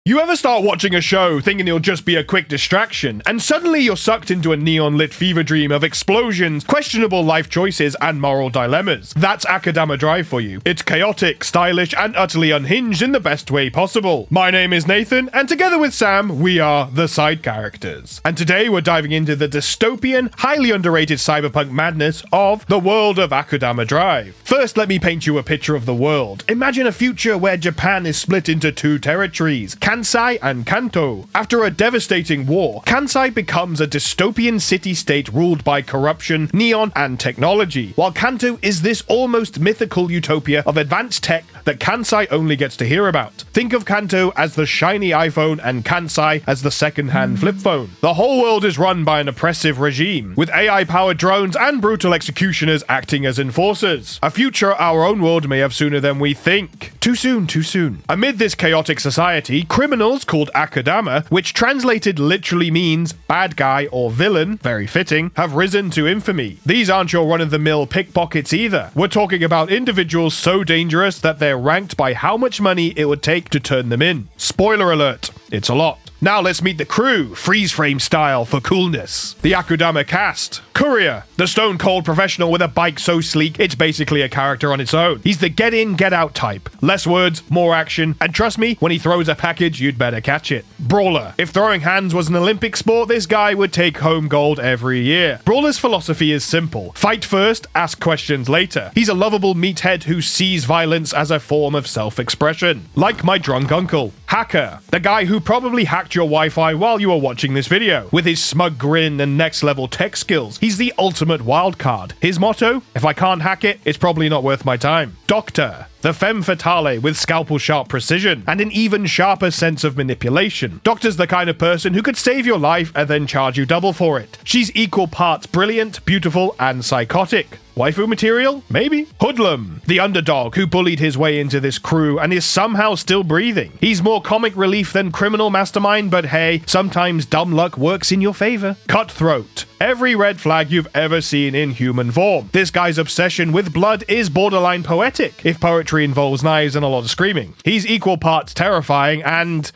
You ever start watching a show thinking it'll just be a quick distraction, and suddenly you're sucked into a neon-lit fever dream of explosions, questionable life choices, and moral dilemmas? That's Akudama Drive for you. It's chaotic, stylish, and utterly unhinged in the best way possible. My name is Nathan, and together with Sam, we are the side characters. And today we're diving into the dystopian, highly underrated cyberpunk madness of the world of Akudama Drive. First, let me paint you a picture of the world. Imagine a future where Japan is split into two territories, Kansai and Kanto. After a devastating war, Kansai becomes a dystopian city-state ruled by corruption, neon, and technology, while Kanto is this almost mythical utopia of advanced tech that Kansai only gets to hear about. Think of Kanto as the shiny iPhone and Kansai as the second-hand flip phone. The whole world is run by an oppressive regime, with AI-powered drones and brutal executioners acting as enforcers. A future our own world may have sooner than we think. Too soon, too soon. Amid this chaotic society, criminals called Akudama, which translated literally means bad guy or villain, very fitting, have risen to infamy. These aren't your run-of-the-mill pickpockets either. We're talking about individuals so dangerous that they're ranked by how much money it would take to turn them in. Spoiler alert, it's a lot. Now let's meet the crew, freeze-frame style for coolness. The Akudama cast. Courier, the stone-cold professional with a bike so sleek it's basically a character on its own. He's the get-in, get-out type. Less words, more action, and trust me, when he throws a package, you'd better catch it. Brawler. If throwing hands was an Olympic sport, this guy would take home gold every year. Brawler's philosophy is simple. Fight first, ask questions later. He's a lovable meathead who sees violence as a form of self-expression. Like my drunk uncle. Hacker, the guy who probably hacked your Wi-Fi while you were watching this video. With his smug grin and next-level tech skills, he's the ultimate wildcard. His motto, if I can't hack it, it's probably not worth my time. Doctor, the femme fatale with scalpel-sharp precision and an even sharper sense of manipulation. Doctor's the kind of person who could save your life and then charge you double for it. She's equal parts brilliant, beautiful, and psychotic. Waifu material? Maybe. Hoodlum, the underdog who bullied his way into this crew and is somehow still breathing. He's more comic relief than criminal mastermind, but hey, sometimes dumb luck works in your favor. Cutthroat, every red flag you've ever seen in human form. This guy's obsession with blood is borderline poetic, if poetry involves knives and a lot of screaming. He's equal parts terrifying and...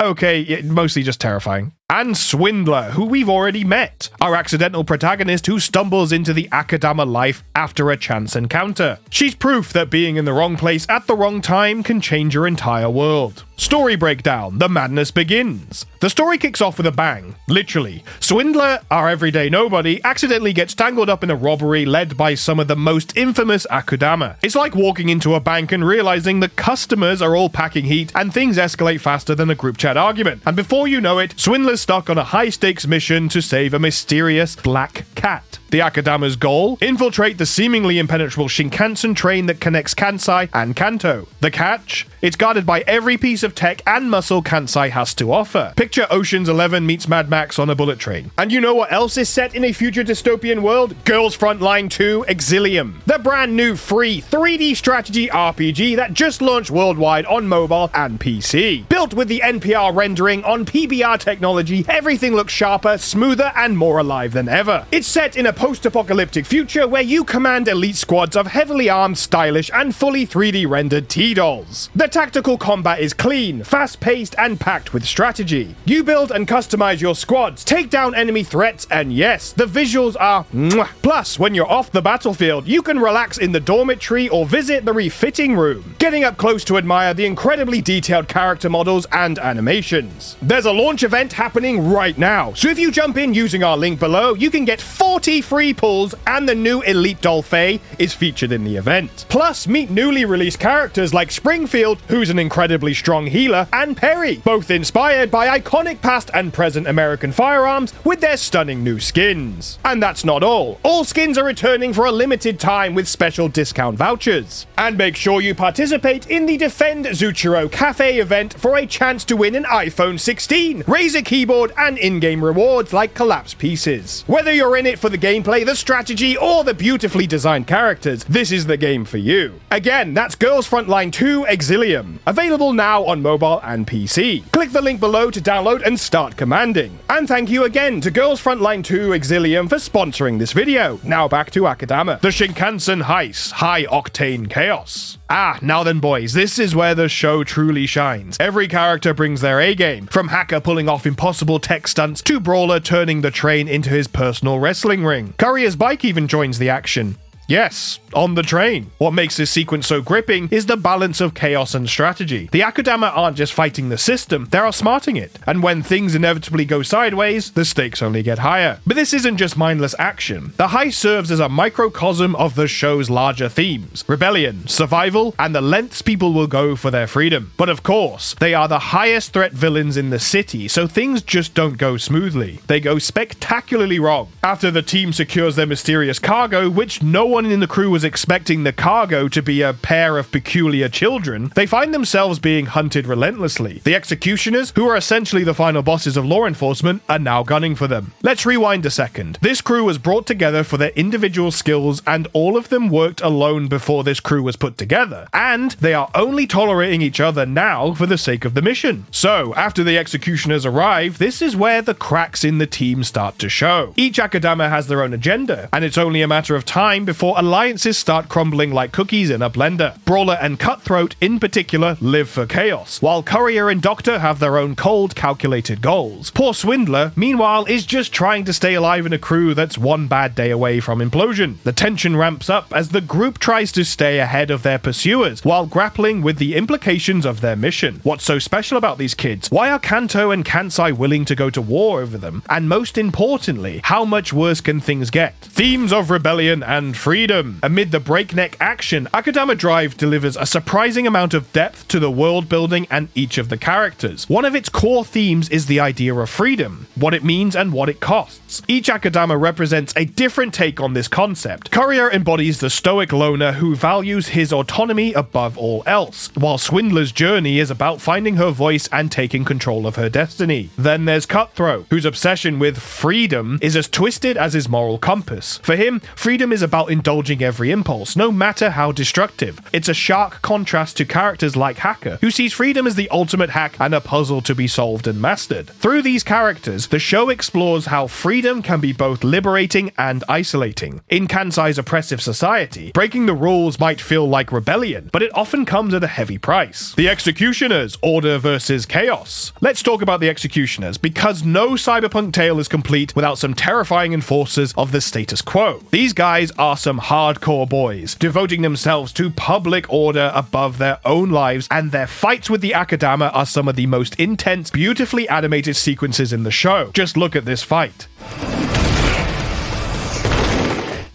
okay, mostly just terrifying. And Swindler, who we've already met, our accidental protagonist who stumbles into the Akudama life after a chance encounter. She's proof that being in the wrong place at the wrong time can change your entire world. Story breakdown, the madness begins. The story kicks off with a bang, literally. Swindler, our everyday nobody, accidentally gets tangled up in a robbery led by some of the most infamous Akudama. It's like walking into a bank and realizing the customers are all packing heat and things escalate faster than a group chat argument. And before you know it, Swindler's stuck on a high-stakes mission to save a mysterious black cat. The Akudama's goal? Infiltrate the seemingly impenetrable Shinkansen train that connects Kansai and Kanto. The catch? It's guarded by every piece of tech and muscle Kansai has to offer. Picture Ocean's 11 meets Mad Max on a bullet train. And you know what else is set in a future dystopian world? Girls Frontline 2 Exilium, the brand new free 3D strategy RPG that just launched worldwide on mobile and PC. Built with the NPR rendering on PBR technology, everything looks sharper, smoother, and more alive than ever. It's set in a post-apocalyptic future where you command elite squads of heavily armed, stylish, and fully 3D rendered T-dolls. The tactical combat is clean, fast-paced, and packed with strategy. You build and customize your squads, take down enemy threats, and yes, the visuals are mwah. Plus, when you're off the battlefield, you can relax in the dormitory or visit the refitting room, getting up close to admire the incredibly detailed character models and animations. There's a launch event happening right now, so if you jump in using our link below, you can get 40 free pulls, and the new Elite Doll Faye is featured in the event. Plus, meet newly released characters like Springfield, who's an incredibly strong healer, and Perry, both inspired by iconic past and present American firearms with their stunning new skins. And that's not all. All skins are returning for a limited time with special discount vouchers. And make sure you participate in the Defend Zuchiro Cafe event for a chance to win an iPhone 16, Razer keyboard, and in-game rewards like collapse pieces. Whether you're in it for the gameplay, the strategy, or the beautifully designed characters, this is the game for you. Again, that's Girls Frontline 2 Exilium, available now on mobile and PC. Click the link below to download and start commanding. And thank you again to Girls Frontline 2 Exilium for sponsoring this video. Now back to Akudama. The Shinkansen heist, high-octane chaos. Now then boys, this is where the show truly shines. Every character brings their A-game, from Hacker pulling off impossible tech stunts to Brawler turning the train into his personal wrestling ring. Courier's bike even joins the action. Yes, on the train. What makes this sequence so gripping is the balance of chaos and strategy. The Akudama aren't just fighting the system, they're outsmarting it. And when things inevitably go sideways, the stakes only get higher. But this isn't just mindless action. The heist serves as a microcosm of the show's larger themes: rebellion, survival, and the lengths people will go for their freedom. But of course, they are the highest threat villains in the city, so things just don't go smoothly. They go spectacularly wrong. After the team secures their mysterious cargo, which no one in the crew was expecting the cargo to be a pair of peculiar children, they find themselves being hunted relentlessly. The executioners, who are essentially the final bosses of law enforcement, are now gunning for them. Let's rewind a second. This crew was brought together for their individual skills, and all of them worked alone before this crew was put together. And they are only tolerating each other now for the sake of the mission. So, after the executioners arrive, this is where the cracks in the team start to show. Each Akudama has their own agenda, and it's only a matter of time before alliances start crumbling like cookies in a blender. Brawler and Cutthroat, in particular, live for chaos, while Courier and Doctor have their own cold, calculated goals. Poor Swindler, meanwhile, is just trying to stay alive in a crew that's one bad day away from implosion. The tension ramps up as the group tries to stay ahead of their pursuers, while grappling with the implications of their mission. What's so special about these kids? Why are Kanto and Kansai willing to go to war over them? And most importantly, how much worse can things get? Themes of rebellion and freedom. Amid the breakneck action, Akudama Drive delivers a surprising amount of depth to the world building and each of the characters. One of its core themes is the idea of freedom, what it means and what it costs. Each Akudama represents a different take on this concept. Courier embodies the stoic loner who values his autonomy above all else, while Swindler's journey is about finding her voice and taking control of her destiny. Then there's Cutthroat, whose obsession with freedom is as twisted as his moral compass. For him, freedom is about indulging every impulse, no matter how destructive. It's a stark contrast to characters like Hacker, who sees freedom as the ultimate hack and a puzzle to be solved and mastered. Through these characters, the show explores how freedom can be both liberating and isolating. In Kansai's oppressive society, breaking the rules might feel like rebellion, but it often comes at a heavy price. The Executioners, order versus chaos. Let's talk about the Executioners, because no cyberpunk tale is complete without some terrifying enforcers of the status quo. These guys are some hardcore boys, devoting themselves to public order above their own lives, and their fights with the Akudama are some of the most intense, beautifully animated sequences in the show. Just look at this fight.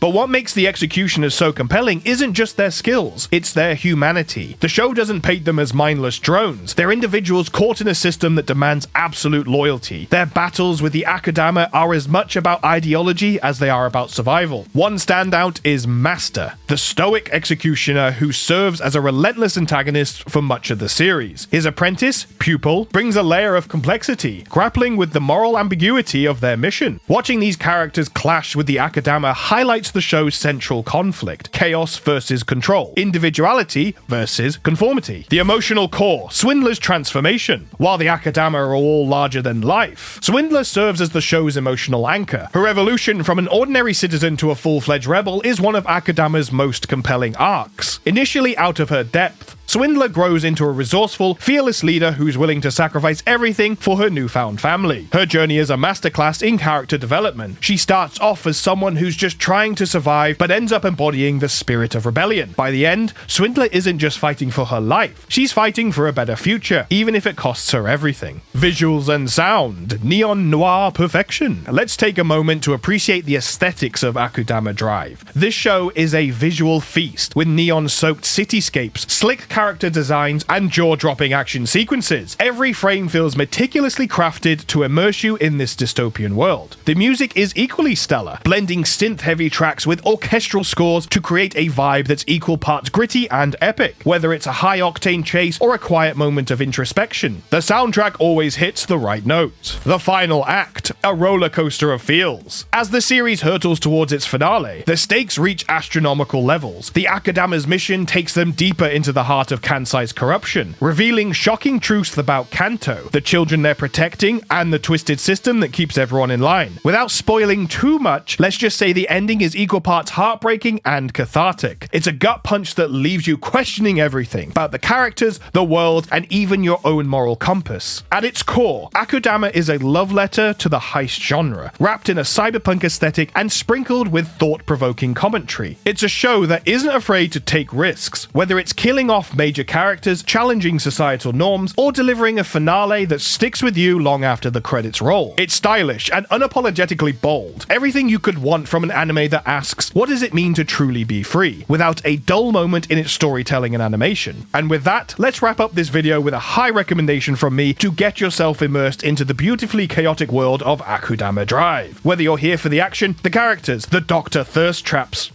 But what makes the Executioners so compelling isn't just their skills, it's their humanity. The show doesn't paint them as mindless drones. They're individuals caught in a system that demands absolute loyalty. Their battles with the Akudama are as much about ideology as they are about survival. One standout is Master, the stoic executioner who serves as a relentless antagonist for much of the series. His apprentice, Pupil, brings a layer of complexity, grappling with the moral ambiguity of their mission. Watching these characters clash with the Akudama highlights the show's central conflict: chaos versus control, individuality versus conformity. The emotional core, Swindler's transformation. While the Akudama are all larger than life, Swindler serves as the show's emotional anchor. Her evolution from an ordinary citizen to a full-fledged rebel is one of Akudama's most compelling arcs. Initially out of her depth, Swindler grows into a resourceful, fearless leader who's willing to sacrifice everything for her newfound family. Her journey is a masterclass in character development. She starts off as someone who's just trying to survive, but ends up embodying the spirit of rebellion. By the end, Swindler isn't just fighting for her life, she's fighting for a better future, even if it costs her everything. Visuals and sound, neon noir perfection. Let's take a moment to appreciate the aesthetics of Akudama Drive. This show is a visual feast, with neon-soaked cityscapes, slick character designs, and jaw-dropping action sequences. Every frame feels meticulously crafted to immerse you in this dystopian world. The music is equally stellar, blending synth-heavy tracks with orchestral scores to create a vibe that's equal parts gritty and epic, whether it's a high-octane chase or a quiet moment of introspection. The soundtrack always hits the right note. The final act, a roller coaster of feels. As the series hurtles towards its finale, the stakes reach astronomical levels. The Akudama's mission takes them deeper into the heart of Kansai's corruption, revealing shocking truths about Kanto, the children they're protecting, and the twisted system that keeps everyone in line. Without spoiling too much, let's just say the ending is equal parts heartbreaking and cathartic. It's a gut punch that leaves you questioning everything about the characters, the world, and even your own moral compass. At its core, Akudama is a love letter to the heist genre, wrapped in a cyberpunk aesthetic and sprinkled with thought-provoking commentary. It's a show that isn't afraid to take risks, whether it's killing off major characters, challenging societal norms, or delivering a finale that sticks with you long after the credits roll. It's stylish and unapologetically bold, everything you could want from an anime that asks, what does it mean to truly be free, without a dull moment in its storytelling and animation. And with that, let's wrap up this video with a high recommendation from me to get yourself immersed into the beautifully chaotic world of Akudama Drive. Whether you're here for the action, the characters, the Doctor thirst traps,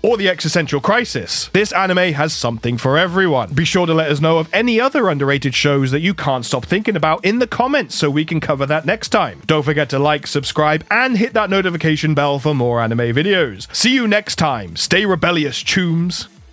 or the existential crisis, this anime has something for everyone. Be sure to let us know of any other underrated shows that you can't stop thinking about in the comments so we can cover that next time. Don't forget to like, subscribe, and hit that notification bell for more anime videos. See you next time. Stay rebellious, chooms.